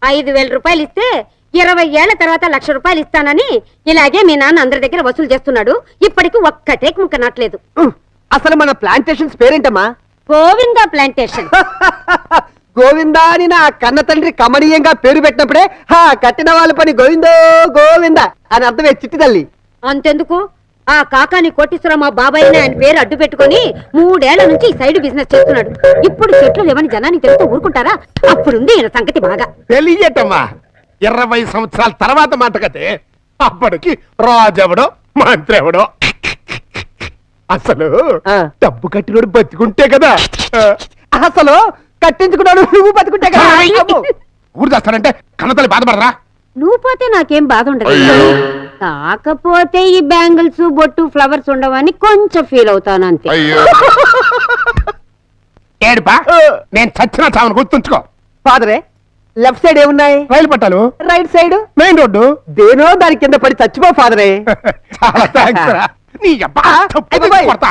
5,000 రూపాయలు ఇస్తే 20 ఏళ్ల తర్వాత 1,00,000 రూపాయలు ఇస్తానని ఇలాగే మీ నాన్న అందరి దగ్గర వసూలు చేస్తున్నాడు. ఇప్పటికి ఒక్క టేక్ ముక్క నాట్లేదు. అసలు మన ప్లాంటేషన్స్ పేరేంటమ్మా? గోవిందా ప్లాంటేషన్. గోవిందా అని నా కన్న తండ్రి కమనీయంగా పేరు పెట్టినప్పుడే కట్టిన వాళ్ళ పని గోవిందో గోవిందా అని అర్థమే చిట్టి తల్లి. అంతెందుకు, ఆ కాకాని కోటీశ్వరమ్మ బాబాయ్ ఆయన పేరు అడ్డు పెట్టుకుని 3 ఏళ్ల నుంచి ఈ సైడ్ బిజినెస్ చేస్తున్నాడు. ఇప్పుడు చెట్లు లేవని జనానికి తెలిస్తే ఊరుకుంటారా? అప్పుడుంది ఈయన సంగతి బాగా. తెలియటమ్మా, 20 సంవత్సరాల తర్వాత మాట కదే. అప్పటికి రాజెవడో మంత్రి ఎవడో. అసలు డబ్బు కట్టినోడు బతికుంటే కదా. అసలు కట్టించుకున్నాడు నువ్వు బతుకుంటే కదా. ఊరు చేస్తానంటే కన్నతల్లి బాధపడరా? నువ్వు పోతే నాకేం బాధ ఉండదు. కాకపోతే ఈ బ్యాంగిల్స్ బొట్టు ఫ్లవర్స్ ఉండవని కొంచెం ఫీల్ అవుతాను అంతే. ఏడుపా, నేను చచ్చిన చావును గుర్తుంచుకో. ఫాదరే, లెఫ్ట్ సైడ్ ఏమున్నాయి? రైలు పట్టాలు. Right side main road. దేనో దాని కింద పడి చచ్చిపో ఫాదరే. చాలా థాంక్స్ రా. నీ అబ్బా, అయ్య బాయ్. కొడతా.